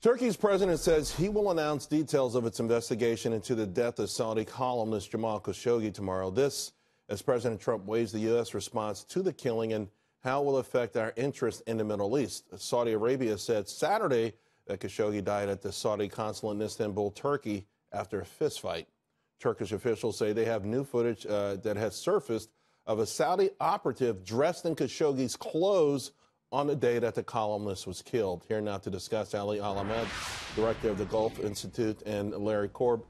Turkey's president says he will announce details of its investigation into the death of Saudi columnist Jamal Khashoggi tomorrow. This, as President Trump weighs the U.S. response to the killing and how it will affect our interest in the Middle East. Saudi Arabia said Saturday that Khashoggi died at the Saudi consulate in Istanbul, Turkey, after a fistfight. Turkish officials say they have new footage that has surfaced of a Saudi operative dressed in Khashoggi's clothes on the day that the columnist was killed. Here now to discuss Al-Ahmed, director of the Gulf Institute, and Larry Korb,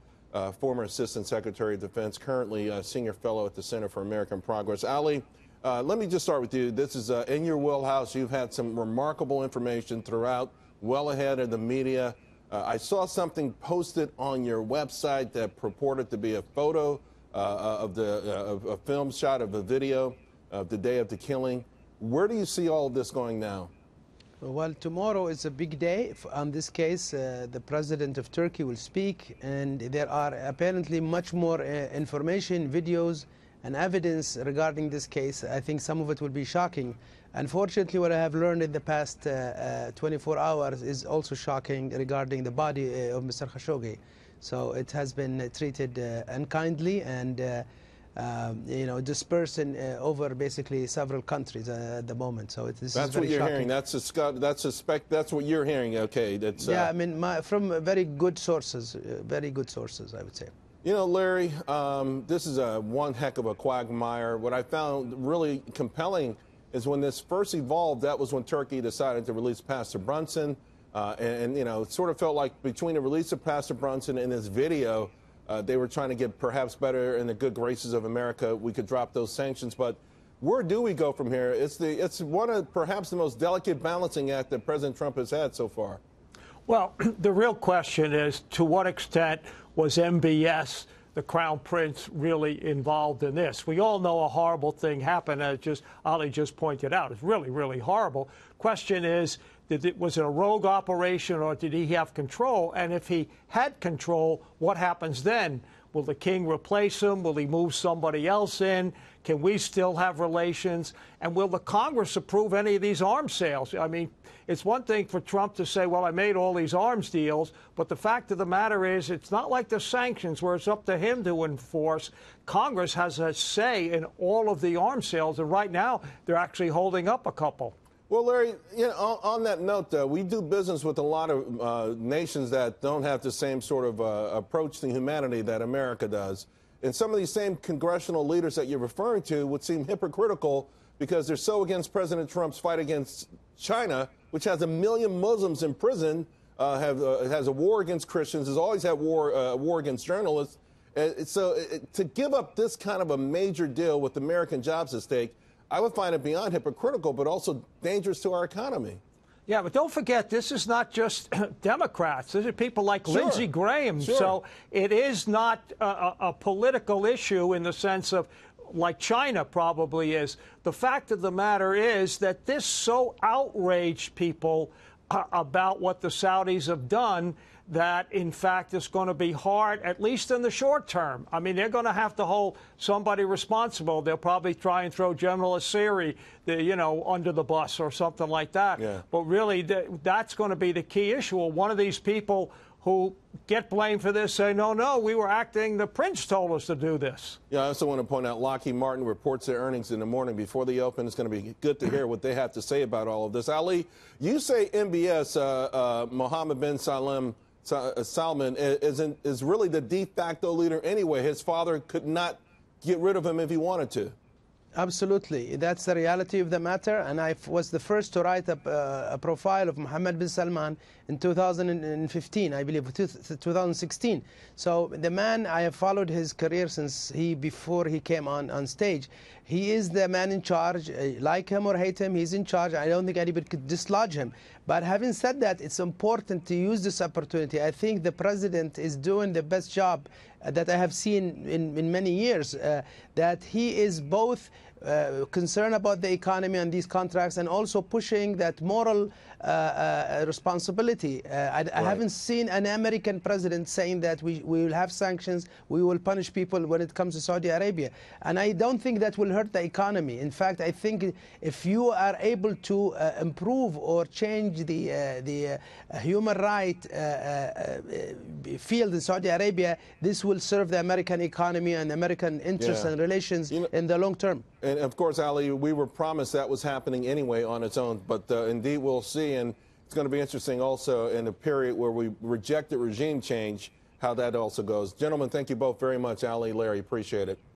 former Assistant Secretary of Defense, currently a senior fellow at the Center for American Progress. Ali, let me just start with you. This is in your wheelhouse. You've had some remarkable information throughout, well ahead of the media. I saw something posted on your website that purported to be a photo of a film shot of a video of the day of the killing. Where do you see all of this going now? Well, tomorrow is a big day. On this case, the president of Turkey will speak, and there are apparently much more information, videos, and evidence regarding this case. I think some of it will be shocking. Unfortunately, what I have learned in the past 24 hours is also shocking regarding the body of Mr. Khashoggi. So it has been treated unkindly and dispersed over basically several countries at the moment. So this that's is very what you're shocking. hearing. That's what you're hearing. Okay, that's yeah. I mean, from very good sources, I would say. You know, Larry, this is one heck of a quagmire. What I found really compelling is when this first evolved, that was when Turkey decided to release Pastor Brunson. And it sort of felt like between the release of Pastor Brunson and this video, they were trying to get perhaps better in the good graces of America. We could drop those sanctions. But where do we go from here? It's one of perhaps the most delicate balancing act that President Trump has had so far. Well, the real question is, to what extent was MBS, the Crown Prince, really involved in this? We all know a horrible thing happened, as Ali just pointed out. It's really, really horrible. Question is, was it a rogue operation, or did he have control? And if he had control, what happens then? Will the king replace him? Will he move somebody else in? Can we still have relations? And will the Congress approve any of these arms sales? I mean, it's one thing for Trump to say, well, I made all these arms deals, but the fact of the matter is it's not like the sanctions where it's up to him to enforce. Congress has a say in all of the arms sales, and right now they're actually holding up a couple. Well, Larry, on that note, we do business with a lot of nations that don't have the same sort of approach to humanity that America does. And some of these same congressional leaders that you're referring to would seem hypocritical because they're so against President Trump's fight against China, which has 1 million Muslims in prison, has a war against Christians, has always had war against journalists. To give up this kind of a major deal with American jobs at stake, I would find it beyond hypocritical, but also dangerous to our economy. Yeah, but don't forget, this is not just Democrats. These are people like Lindsey Graham. Sure. So it is not a political issue in the sense of, like China probably is. The fact of the matter is that this so outraged people about what the Saudis have done that, in fact, it's going to be hard, at least in the short term. I mean, they're going to have to hold somebody responsible. They'll probably try and throw General Assiri, under the bus or something like that. Yeah. But really, that's going to be the key issue. One of these people who get blamed for this say, no, we were acting, the prince told us to do this. Yeah, I also want to point out Lockheed Martin reports their earnings in the morning before they open. It's going to be good to hear what they have to say about all of this. Ali, you say MBS, Mohammed bin Salman is really the de facto leader anyway. His father could not get rid of him if he wanted to. Absolutely. That's the reality of the matter. And I was the first to write a profile of Mohammed bin Salman in 2015, I believe, 2016. So the man, I have followed his career since before he came on stage. He is the man in charge. Like him or hate him, he's in charge. I don't think anybody could dislodge him. But having said that, it's important to use this opportunity. I think the president is doing the best job that I have seen in many years, that he is both concern about the economy and these contracts, and also pushing that moral responsibility. I haven't seen an American president saying that we will have sanctions, we will punish people when it comes to Saudi Arabia. And I don't think that will hurt the economy. In fact, I think if you are able to improve or change the human right field in Saudi Arabia, this will serve the American economy and American interests and relations in the long term. And of course, Ali, we were promised that was happening anyway on its own, but indeed we'll see. And it's going to be interesting also in a period where we rejected regime change, how that also goes. Gentlemen, thank you both very much. Ali, Larry, appreciate it.